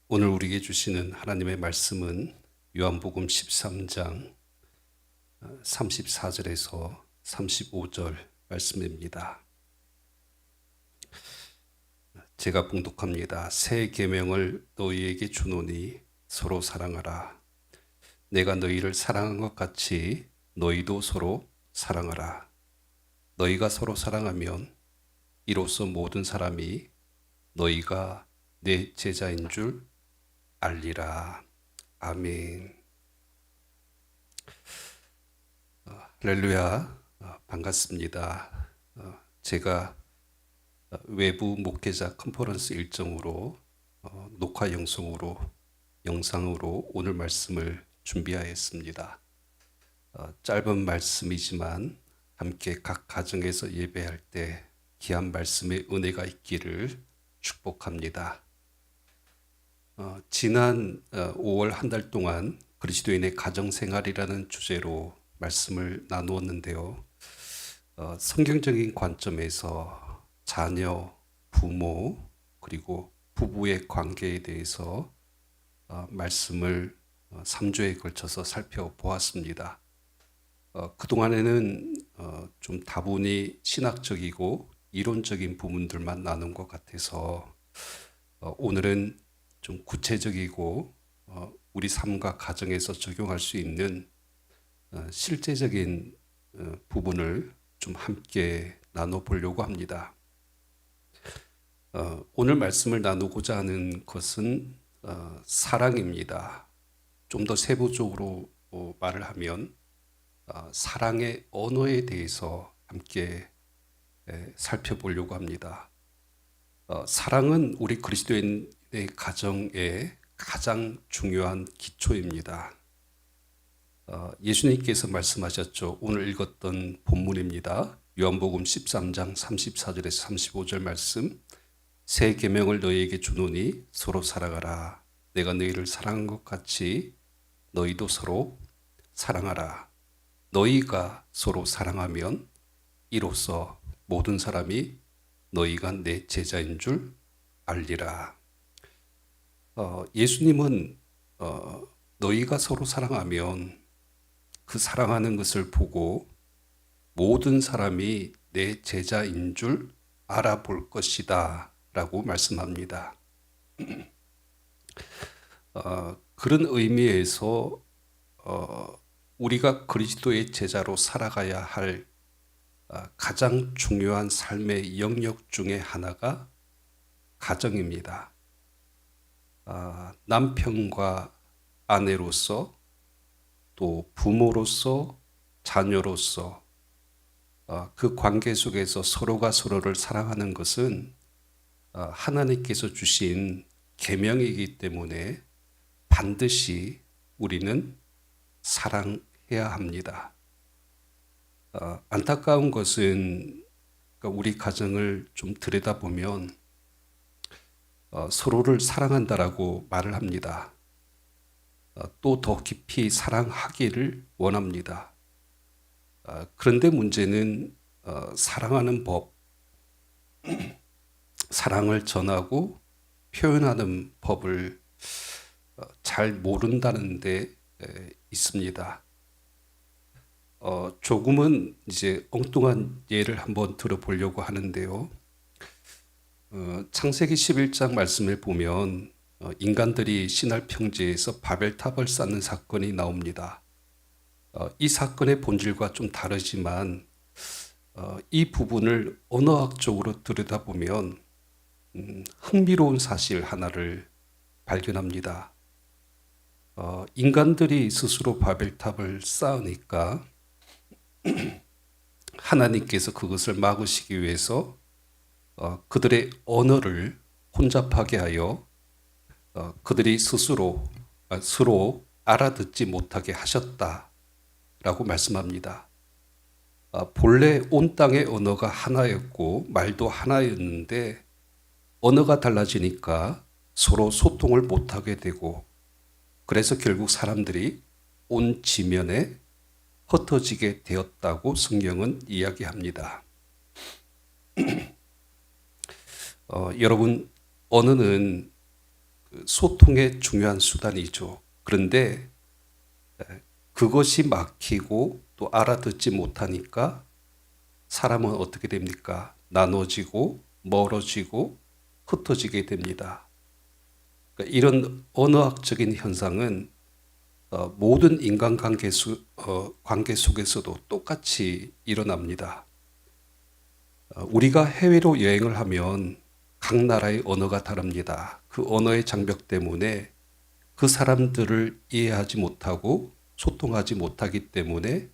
오늘 우리에게 주시는 하나님의 말씀은 요한복음 13장 34절에서 35절 말씀입니다. 제가 봉독합니다. 새 계명을 너희에게 주노니 서로 사랑하라. 내가 너희를 사랑한 것 같이 너희도 서로 사랑하라. 너희가 서로 사랑하면 이로써 모든 사람이 너희가 내 제자인 줄 알리라. 아멘. 할렐루야. 반갑습니다. 제가 외부 목회자 컨퍼런스 일정으로 녹화 영상으로 오늘 말씀을 준비하였습니다. 짧은 말씀이지만 함께 각 가정에서 예배할 때 귀한 말씀의 은혜가 있기를 축복합니다. 지난 5월 한 달 동안 그리스도인의 가정생활이라는 주제로 말씀을 나누었는데요. 성경적인 관점에서 자녀, 부모, 그리고 부부의 관계에 대해서 말씀을 3주에 걸쳐서 살펴보았습니다. 그동안에는 좀 다분히 신학적이고 이론적인 부분들만 나눈 것 같아서 오늘은 좀 구체적이고 우리 삶과 가정에서 적용할 수 있는 실제적인 부분을 좀 함께 나눠보려고 합니다. 오늘 말씀을 나누고자 하는 것은 사랑입니다. 좀 더 세부적으로 말을 하면 사랑의 언어에 대해서 함께 살펴보려고 합니다. 사랑은 우리 그리스도인의 가정의 가장 중요한 기초입니다. 예수님께서 말씀하셨죠. 오늘 읽었던 본문입니다. 요한복음 13장 34절에서 35절 말씀. 새 계명을 너희에게 주노니 서로 사랑하라. 내가 너희를 사랑한 것 같이 너희도 서로 사랑하라. 너희가 서로 사랑하면 이로써 모든 사람이 너희가 내 제자인 줄 알리라. 예수님은 너희가 서로 사랑하면 그 사랑하는 것을 보고 모든 사람이 내 제자인 줄 알아볼 것이다 라고 말씀합니다. 그런 의미에서 우리가 그리스도의 제자로 살아가야 할 가장 중요한 삶의 영역 중에 하나가 가정입니다. 남편과 아내로서 또 부모로서 자녀로서 그 관계 속에서 서로가 서로를 사랑하는 것은 하나님께서 주신 계명이기 때문에 반드시 우리는 사랑해야 합니다. 안타까운 것은 우리 가정을 좀 들여다보면 서로를 사랑한다라고 말을 합니다. 또 더 깊이 사랑하기를 원합니다. 그런데 문제는 사랑하는 법, 사랑을 전하고 표현하는 법을 잘 모른다는 데 있습니다. 조금은 이제 엉뚱한 예를 한번 들어보려고 하는데요. 창세기 11장 말씀을 보면 인간들이 신할 평지에서 바벨탑을 쌓는 사건이 나옵니다. 이 사건의 본질과 좀 다르지만 이 부분을 언어학적으로 들여다보면 흥미로운 사실 하나를 발견합니다. 인간들이 스스로 바벨탑을 쌓으니까 하나님께서 그것을 막으시기 위해서 그들의 언어를 혼잡하게 하여 그들이 스스로 서로 알아듣지 못하게 하셨다라고 말씀합니다. 본래 온 땅의 언어가 하나였고 말도 하나였는데 언어가 달라지니까 서로 소통을 못하게 되고 그래서 결국 사람들이 온 지면에 흩어지게 되었다고 성경은 이야기합니다. 여러분, 언어는 소통의 중요한 수단이죠. 그런데 그것이 막히고 또 알아듣지 못하니까 사람은 어떻게 됩니까? 나눠지고 멀어지고 흩어지게 됩니다. 그러니까 이런 언어학적인 현상은 모든 인간관계 관계 속에서도 똑같이 일어납니다. 우리가 해외로 여행을 하면 각 나라의 언어가 다릅니다. 그 언어의 장벽 때문에 그 사람들을 이해하지 못하고 소통하지 못하기 때문에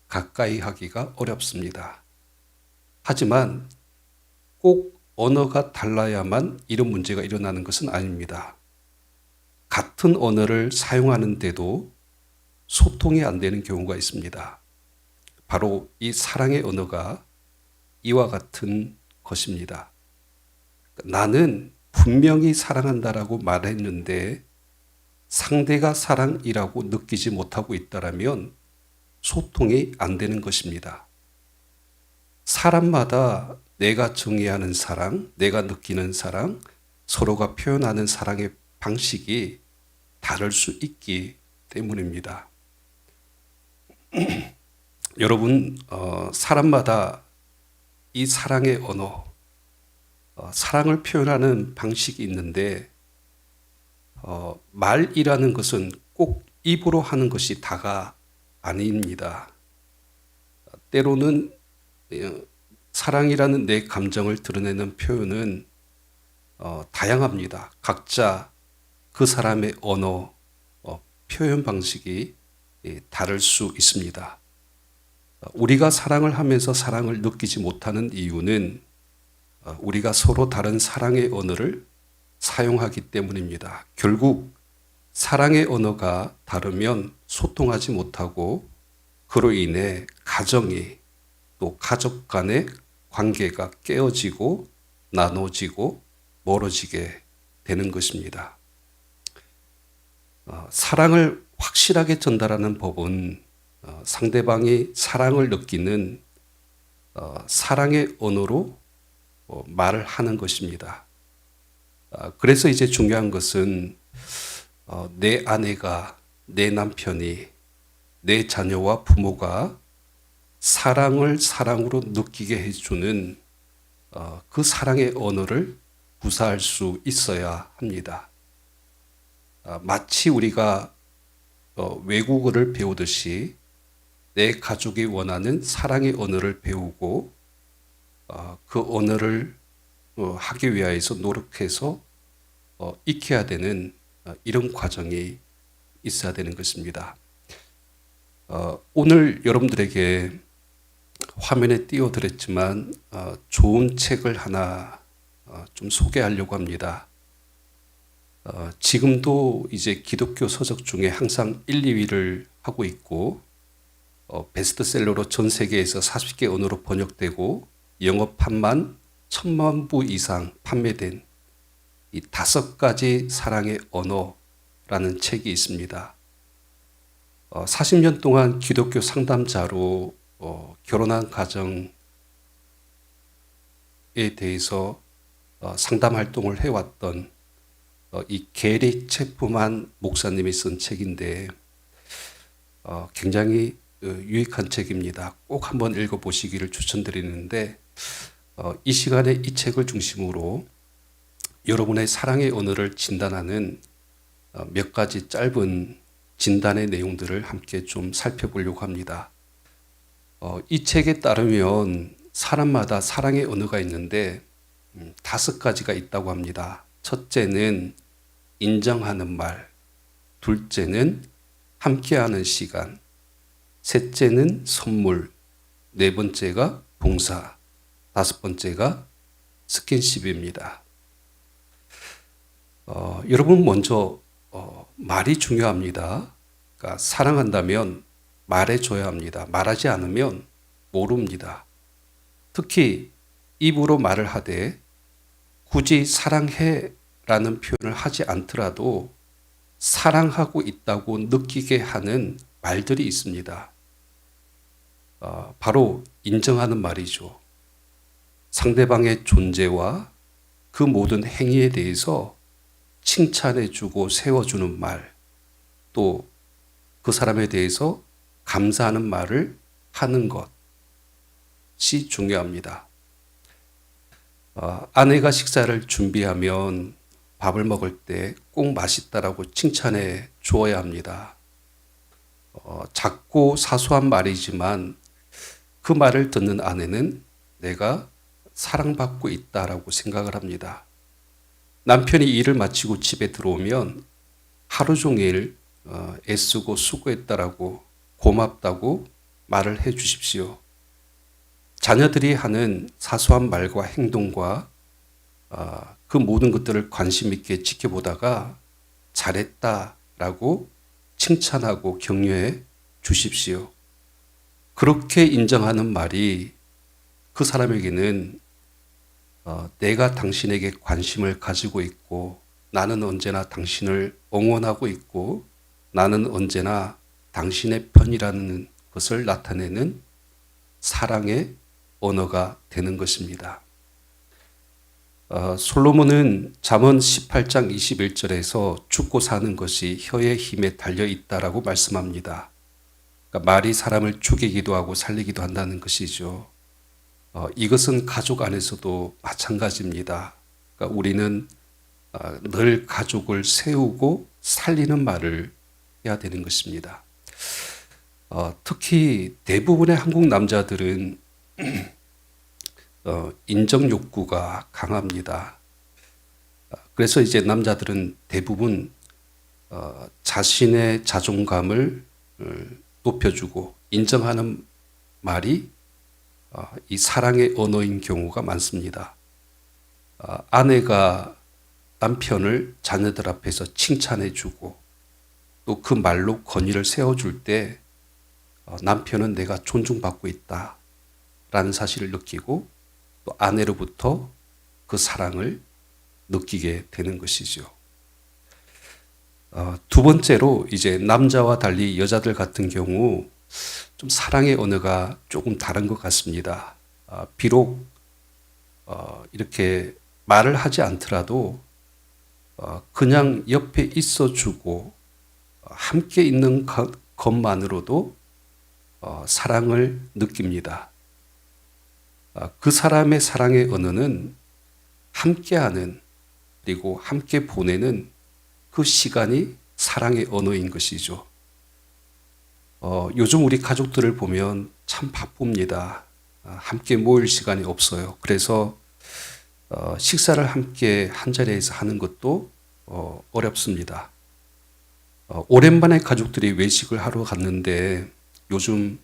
가까이 하기가 어렵습니다. 하지만 꼭 언어가 달라야만 이런 문제가 일어나는 것은 아닙니다. 같은 언어를 사용하는데도 소통이 안 되는 경우가 있습니다. 바로 이 사랑의 언어가 이와 같은 것입니다. 나는 분명히 사랑한다라고 말했는데 상대가 사랑이라고 느끼지 못하고 있다면 소통이 안 되는 것입니다. 사람마다 내가 정의하는 사랑, 내가 느끼는 사랑, 서로가 표현하는 사랑의 방식이 다를 수 있기 때문입니다. 여러분, 사람마다 이 사랑의 언어, 사랑을 표현하는 방식이 있는데 말이라는 것은 꼭 입으로 하는 것이 다가 아닙니다. 때로는 사랑이라는 내 감정을 드러내는 표현은 다양합니다. 각자 그 사람의 언어, 표현 방식이 다를 수 있습니다. 우리가 사랑을 하면서 사랑을 느끼지 못하는 이유는 우리가 서로 다른 사랑의 언어를 사용하기 때문입니다. 결국 사랑의 언어가 다르면 소통하지 못하고 그로 인해 가정이 또 가족 간의 관계가 깨어지고 나눠지고 멀어지게 되는 것입니다. 사랑을 확실하게 전달하는 법은 상대방이 사랑을 느끼는 사랑의 언어로 말을 하는 것입니다. 그래서 이제 중요한 것은 내 아내가, 내 남편이, 내 자녀와 부모가 사랑을 사랑으로 느끼게 해주는 그 사랑의 언어를 구사할 수 있어야 합니다. 마치 우리가 외국어를 배우듯이 내 가족이 원하는 사랑의 언어를 배우고 그 언어를 하기 위해서 노력해서 익혀야 되는 이런 과정이 있어야 되는 것입니다. 오늘 여러분들에게 화면에 띄워드렸지만 좋은 책을 하나 좀 소개하려고 합니다. 지금도 이제 기독교 서적 중에 항상 1, 2위를 하고 있고 베스트셀러로 전 세계에서 40개 언어로 번역되고 영어판만 1000만 부 이상 판매된 이 5가지 사랑의 언어라는 책이 있습니다. 40년 동안 기독교 상담자로 결혼한 가정에 대해서 상담 활동을 해왔던 이 게리 체프만 목사님이 쓴 책인데 굉장히 유익한 책입니다. 꼭 한번 읽어보시기를 추천드리는데 이 시간에 이 책을 중심으로 여러분의 사랑의 언어를 진단하는 몇 가지 짧은 진단의 내용들을 함께 좀 살펴보려고 합니다. 이 책에 따르면 사람마다 사랑의 언어가 있는데 5가지가 있다고 합니다. 첫째는 인정하는 말, 둘째는 함께하는 시간, 셋째는 선물, 네 번째가 봉사, 5번째가 스킨십입니다. 여러분 먼저 말이 중요합니다. 그러니까 사랑한다면 말해줘야 합니다. 말하지 않으면 모릅니다. 특히 입으로 말을 하되 굳이 사랑해 라는 표현을 하지 않더라도 사랑하고 있다고 느끼게 하는 말들이 있습니다. 바로 인정하는 말이죠. 상대방의 존재와 그 모든 행위에 대해서 칭찬해주고 세워주는 말, 또 그 사람에 대해서 감사하는 말을 하는 것이 중요합니다. 아내가 식사를 준비하면 밥을 먹을 때 꼭 맛있다라고 칭찬해 주어야 합니다. 작고 사소한 말이지만 그 말을 듣는 아내는 내가 사랑받고 있다라고 생각을 합니다. 남편이 일을 마치고 집에 들어오면 하루 종일 애쓰고 수고했다라고 고맙다고 말을 해 주십시오. 자녀들이 하는 사소한 말과 행동과 그 모든 것들을 관심 있게 지켜보다가 잘했다라고 칭찬하고 격려해 주십시오. 그렇게 인정하는 말이 그 사람에게는 내가 당신에게 관심을 가지고 있고 나는 언제나 당신을 응원하고 있고 나는 언제나 당신의 편이라는 것을 나타내는 사랑의 언어가 되는 것입니다. 솔로몬은 잠언 18장 21절에서 죽고 사는 것이 혀의 힘에 달려 있다라고 말씀합니다. 그러니까 말이 사람을 죽이기도 하고 살리기도 한다는 것이죠. 이것은 가족 안에서도 마찬가지입니다. 그러니까 우리는 늘 가족을 세우고 살리는 말을 해야 되는 것입니다. 특히 대부분의 한국 남자들은 인정 욕구가 강합니다. 그래서 이제 남자들은 대부분 자신의 자존감을 높여주고 인정하는 말이 이 사랑의 언어인 경우가 많습니다. 아내가 남편을 자녀들 앞에서 칭찬해주고 또 그 말로 권위를 세워줄 때 남편은 내가 존중받고 있다라는 사실을 느끼고 또 아내로부터 그 사랑을 느끼게 되는 것이죠. 두 번째로 이제 남자와 달리 여자들 같은 경우 좀 사랑의 언어가 조금 다른 것 같습니다. 비록 이렇게 말을 하지 않더라도 그냥 옆에 있어주고 함께 있는 것만으로도 사랑을 느낍니다. 그 사람의 사랑의 언어는 함께하는 그리고 함께 보내는 그 시간이 사랑의 언어인 것이죠. 요즘 우리 가족들을 보면 참 바쁩니다. 함께 모일 시간이 없어요. 그래서 식사를 함께 한 자리에서 하는 것도 어렵습니다. 오랜만에 가족들이 외식을 하러 갔는데 요즘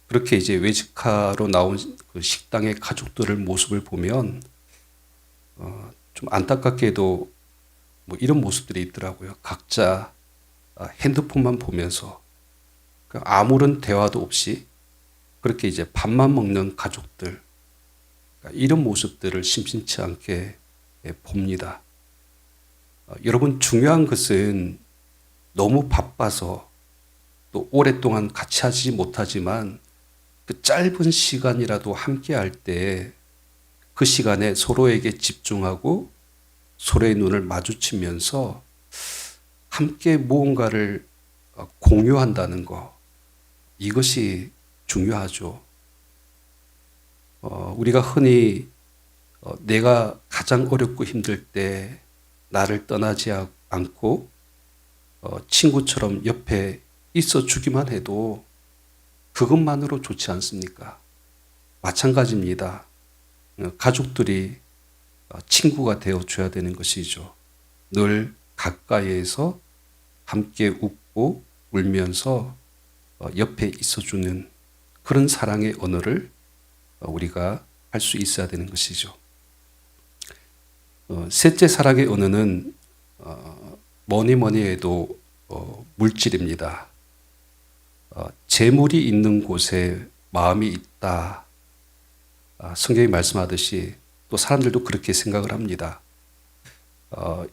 그렇게 이제 외식하러 나온 그 식당의 가족들의 모습을 보면 좀 안타깝게도 뭐 이런 모습들이 있더라고요. 각자 핸드폰만 보면서 아무런 대화도 없이 그렇게 이제 밥만 먹는 가족들, 이런 모습들을 심심치 않게 봅니다. 여러분, 중요한 것은 너무 바빠서 또 오랫동안 같이 하지 못하지만 그 짧은 시간이라도 함께 할 때 그 시간에 서로에게 집중하고 서로의 눈을 마주치면서 함께 무언가를 공유한다는 것, 이것이 중요하죠. 우리가 흔히 내가 가장 어렵고 힘들 때 나를 떠나지 않고 친구처럼 옆에 있어 주기만 해도 그것만으로 좋지 않습니까? 마찬가지입니다. 가족들이 친구가 되어줘야 되는 것이죠. 늘 가까이에서 함께 웃고 울면서 옆에 있어주는 그런 사랑의 언어를 우리가 할 수 있어야 되는 것이죠. 셋째 사랑의 언어는 뭐니 해도 물질입니다. 재물이 있는 곳에 마음이 있다. 성경이 말씀하듯이 또 사람들도 그렇게 생각을 합니다.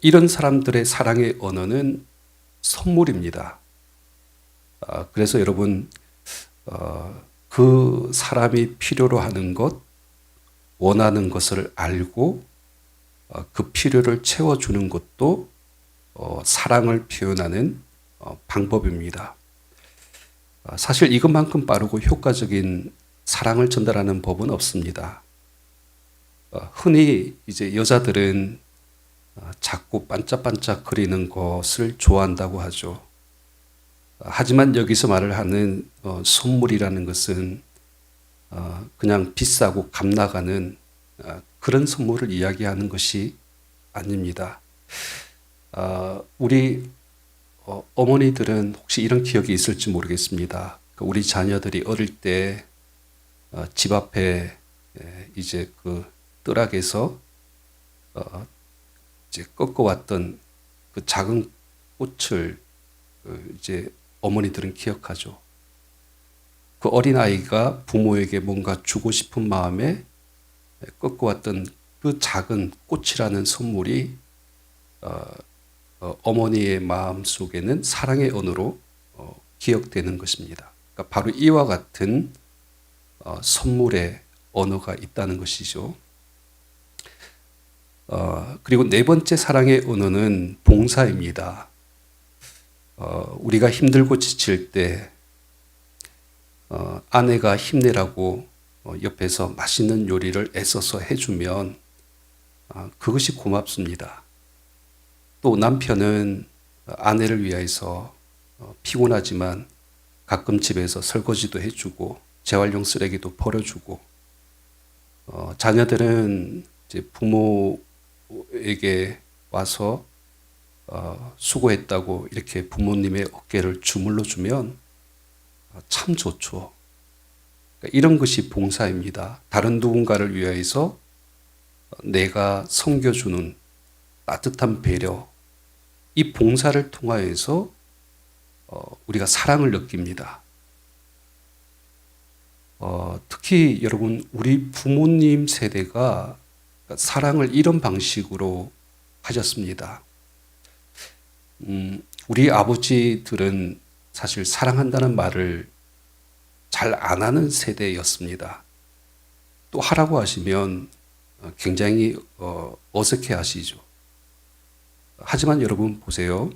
이런 사람들의 사랑의 언어는 선물입니다. 그래서 여러분, 그 사람이 필요로 하는 것, 원하는 것을 알고 그 필요를 채워주는 것도 사랑을 표현하는 방법입니다. 사실 이것만큼 빠르고 효과적인 사랑을 전달하는 법은 없습니다. 흔히 이제 여자들은 자꾸 반짝반짝 거리는 것을 좋아한다고 하죠. 하지만 여기서 말을 하는 선물이라는 것은 그냥 비싸고 값 나가는 그런 선물을 이야기하는 것이 아닙니다. 우리 어머니들은 혹시 이런 기억이 있을지 모르겠습니다. 우리 자녀들이 어릴 때 집 앞에 이제 그 뜰락에서 이제 꺾어왔던 그 작은 꽃을 이제 어머니들은 기억하죠. 그 어린아이가 부모에게 뭔가 주고 싶은 마음에 꺾어왔던 그 작은 꽃이라는 선물이 어머니의 마음 속에는 사랑의 언어로 기억되는 것입니다. 그러니까 바로 이와 같은 선물의 언어가 있다는 것이죠. 그리고 네 번째 사랑의 언어는 봉사입니다. 우리가 힘들고 지칠 때 아내가 힘내라고 옆에서 맛있는 요리를 애써서 해주면 그것이 고맙습니다. 또 남편은 아내를 위해서 피곤하지만 가끔 집에서 설거지도 해주고 재활용 쓰레기도 버려주고 자녀들은 이제 부모에게 와서 수고했다고 이렇게 부모님의 어깨를 주물러 주면 참 좋죠. 그러니까 이런 것이 봉사입니다. 다른 누군가를 위해서 내가 섬겨주는 따뜻한 배려, 이 봉사를 통하여서 우리가 사랑을 느낍니다. 특히 여러분 우리 부모님 세대가 사랑을 이런 방식으로 하셨습니다. 우리 아버지들은 사실 사랑한다는 말을 잘 안 하는 세대였습니다. 또 하라고 하시면 굉장히 어색해 하시죠. 하지만 여러분 보세요.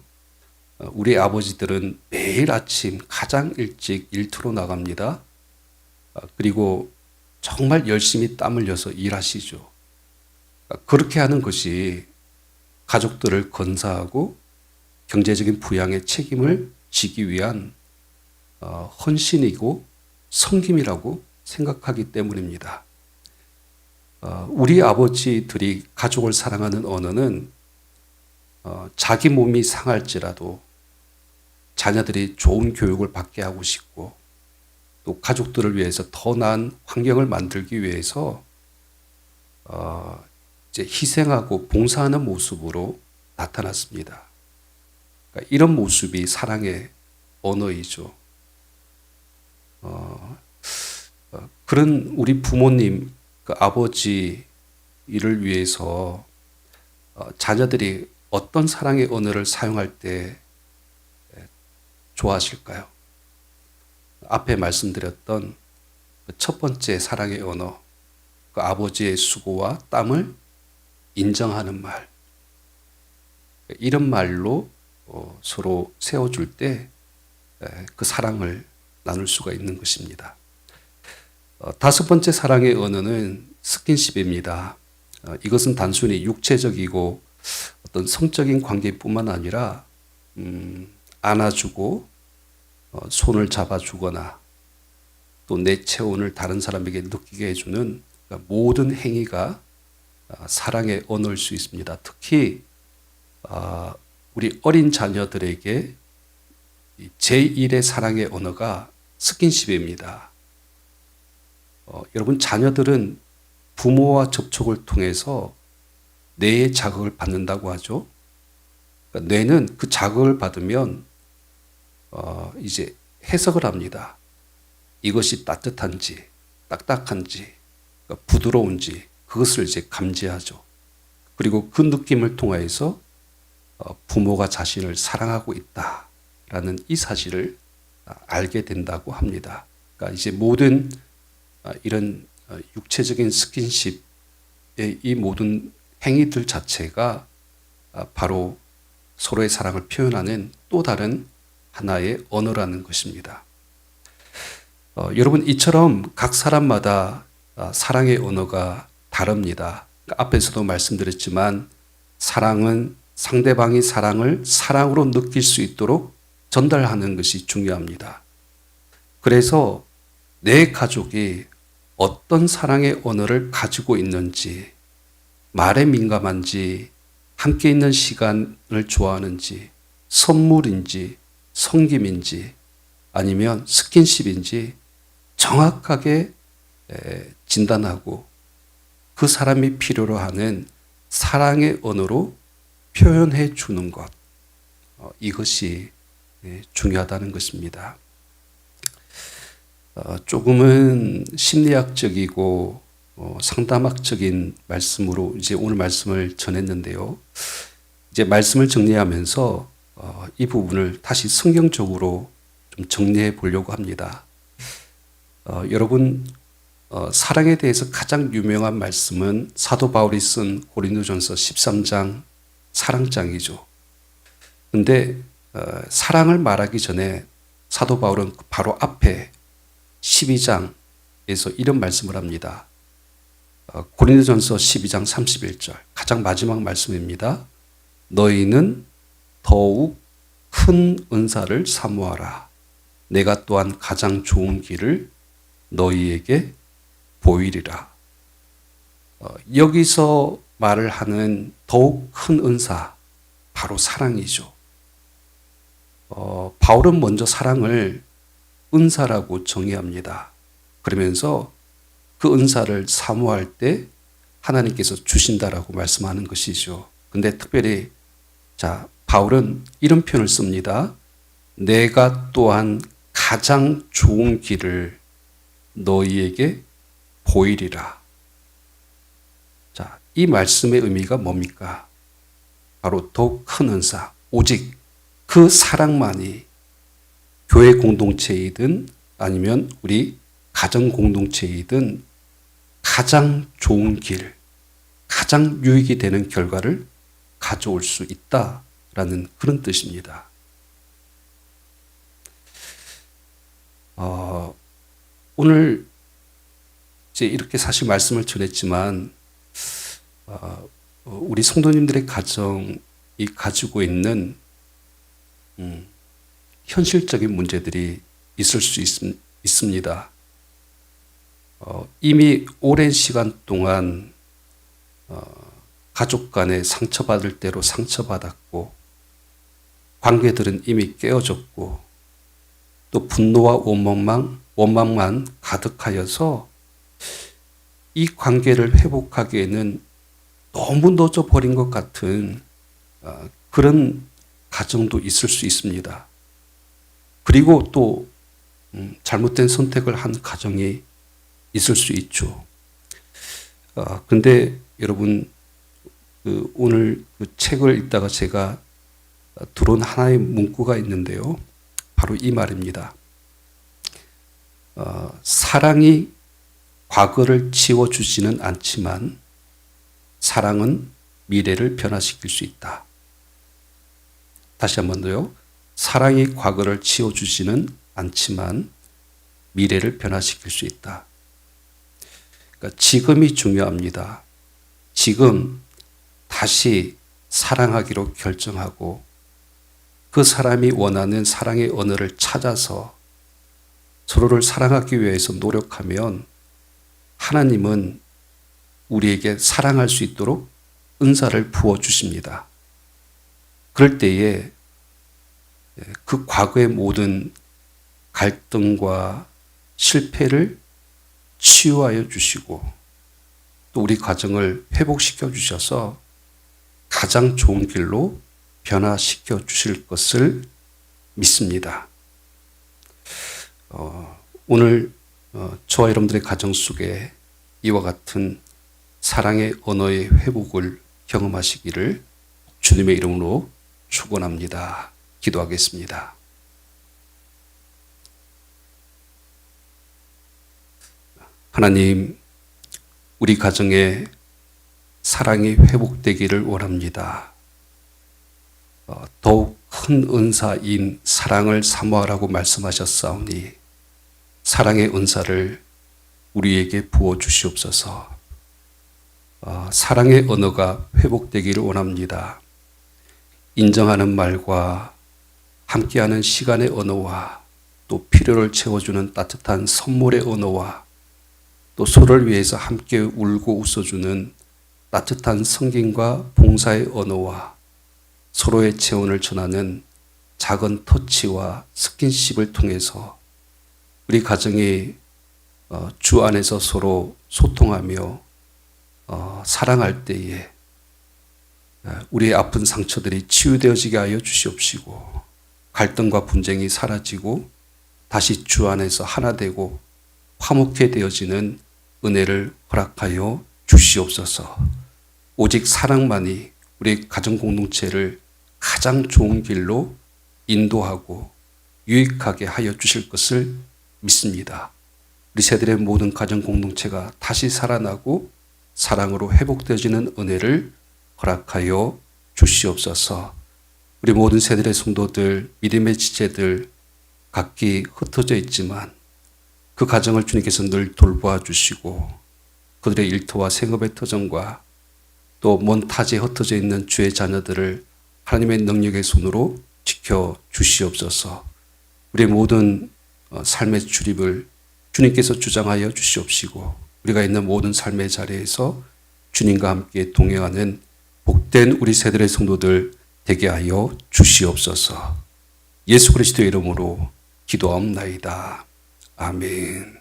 우리 아버지들은 매일 아침 가장 일찍 일터로 나갑니다. 그리고 정말 열심히 땀 흘려서 일하시죠. 그렇게 하는 것이 가족들을 건사하고 경제적인 부양의 책임을 지기 위한 헌신이고 섬김이라고 생각하기 때문입니다. 우리 아버지들이 가족을 사랑하는 언어는 자기 몸이 상할지라도 자녀들이 좋은 교육을 받게 하고 싶고 또 가족들을 위해서 더 나은 환경을 만들기 위해서 이제 희생하고 봉사하는 모습으로 나타났습니다. 그러니까 이런 모습이 사랑의 언어이죠. 그런 우리 부모님, 그 아버지 일을 위해서 자녀들이 어떤 사랑의 언어를 사용할 때 좋아하실까요? 앞에 말씀드렸던 첫 번째 사랑의 언어, 그 아버지의 수고와 땀을 인정하는 말, 이런 말로 서로 세워줄 때 그 사랑을 나눌 수가 있는 것입니다. 다섯 번째 사랑의 언어는 스킨십입니다. 이것은 단순히 육체적이고 어떤 성적인 관계뿐만 아니라 안아주고 손을 잡아주거나 또 내 체온을 다른 사람에게 느끼게 해주는 모든 행위가 사랑의 언어일 수 있습니다. 특히 우리 어린 자녀들에게 제1의 사랑의 언어가 스킨십입니다. 여러분 자녀들은 부모와 접촉을 통해서 뇌의 자극을 받는다고 하죠. 그러니까 뇌는 그 자극을 받으면 이제 해석을 합니다. 이것이 따뜻한지 딱딱한지 그러니까 부드러운지 그것을 이제 감지하죠. 그리고 그 느낌을 통해서 부모가 자신을 사랑하고 있다라는 이 사실을 알게 된다고 합니다. 그러니까 이제 모든 이런 육체적인 스킨십의 이 모든 행위들 자체가 바로 서로의 사랑을 표현하는 또 다른 하나의 언어라는 것입니다. 여러분, 이처럼 각 사람마다 사랑의 언어가 다릅니다. 앞에서도 말씀드렸지만 사랑은 상대방이 사랑을 사랑으로 느낄 수 있도록 전달하는 것이 중요합니다. 그래서 내 가족이 어떤 사랑의 언어를 가지고 있는지, 말에 민감한지, 함께 있는 시간을 좋아하는지, 선물인지, 섬김인지, 아니면 스킨십인지 정확하게 진단하고 그 사람이 필요로 하는 사랑의 언어로 표현해 주는 것, 이것이 중요하다는 것입니다. 조금은 심리학적이고 상담학적인 말씀으로 이제 오늘 말씀을 전했는데요. 이제 말씀을 정리하면서 이 부분을 다시 성경적으로 좀 정리해 보려고 합니다. 여러분, 사랑에 대해서 가장 유명한 말씀은 사도 바울이 쓴 고린도전서 13장 사랑장이죠. 근데 사랑을 말하기 전에 사도 바울은 바로 앞에 12장에서 이런 말씀을 합니다. 고린도전서 12장 31절, 가장 마지막 말씀입니다. 너희는 더욱 큰 은사를 사모하라. 내가 또한 가장 좋은 길을 너희에게 보이리라. 여기서 말을 하는 더욱 큰 은사, 바로 사랑이죠. 바울은 먼저 사랑을 은사라고 정의합니다. 그러면서 그 은사를 사모할 때 하나님께서 주신다라고 말씀하는 것이죠. 근데 특별히 바울은 이런 표현을 씁니다. 내가 또한 가장 좋은 길을 너희에게 보이리라. 이 말씀의 의미가 뭡니까? 바로 더욱 큰 은사, 오직 그 사랑만이 교회 공동체이든 아니면 우리 가정 공동체이든 가장 좋은 길, 가장 유익이 되는 결과를 가져올 수 있다라는 그런 뜻입니다. 오늘 이제 이렇게 사실 말씀을 전했지만 우리 성도님들의 가정이 가지고 있는 현실적인 문제들이 있을 수 있습니다. 이미 오랜 시간 동안 가족 간에 상처받을 대로 상처받았고 관계들은 이미 깨어졌고 또 분노와 원망만 가득하여서 이 관계를 회복하기에는 너무 늦어버린 것 같은 그런 가정도 있을 수 있습니다. 그리고 또 잘못된 선택을 한 가정이 있을 수 있죠. 근데 여러분, 오늘 그 책을 읽다가 제가 들어온 하나의 문구가 있는데요. 바로 이 말입니다. 사랑이 과거를 지워주지는 않지만 사랑은 미래를 변화시킬 수 있다. 다시 한 번 더요. 사랑이 과거를 지워주지는 않지만 미래를 변화시킬 수 있다. 그러니까 지금이 중요합니다. 지금 다시 사랑하기로 결정하고 그 사람이 원하는 사랑의 언어를 찾아서 서로를 사랑하기 위해서 노력하면 하나님은 우리에게 사랑할 수 있도록 은사를 부어주십니다. 그럴 때에 그 과거의 모든 갈등과 실패를 치유하여 주시고 또 우리 가정을 회복시켜 주셔서 가장 좋은 길로 변화시켜 주실 것을 믿습니다. 오늘 저와 여러분들의 가정 속에 이와 같은 사랑의 언어의 회복을 경험하시기를 주님의 이름으로 축원합니다. 기도하겠습니다. 하나님, 우리 가정에 사랑이 회복되기를 원합니다. 더욱 큰 은사인 사랑을 사모하라고 말씀하셨사오니 사랑의 은사를 우리에게 부어 주시옵소서. 사랑의 언어가 회복되기를 원합니다. 인정하는 말과 함께하는 시간의 언어와 또 필요를 채워주는 따뜻한 선물의 언어와 또 서로를 위해서 함께 울고 웃어주는 따뜻한 성김과 봉사의 언어와 서로의 체온을 전하는 작은 터치와 스킨십을 통해서 우리 가정이 주 안에서 서로 소통하며 사랑할 때에 우리의 아픈 상처들이 치유되어지게 하여 주시옵시고 갈등과 분쟁이 사라지고 다시 주 안에서 하나 되고 화목해 되어지는 은혜를 허락하여 주시옵소서. 오직 사랑만이 우리 가정 공동체를 가장 좋은 길로 인도하고 유익하게 하여 주실 것을 믿습니다. 우리 세들의 모든 가정 공동체가 다시 살아나고 사랑으로 회복되어지는 은혜를 허락하여 주시옵소서. 우리 모든 세들의 성도들, 믿음의 지체들 각기 흩어져 있지만 그 가정을 주님께서 늘 돌보아 주시고 그들의 일터와 생업의 터전과 또 먼 타지에 흩어져 있는 주의 자녀들을 하나님의 능력의 손으로 지켜 주시옵소서. 우리의 모든 삶의 출입을 주님께서 주장하여 주시옵시고 우리가 있는 모든 삶의 자리에서 주님과 함께 동행하는 복된 우리 세들의 성도들 되게 하여 주시옵소서. 예수 그리스도의 이름으로 기도하옵나이다. 아멘.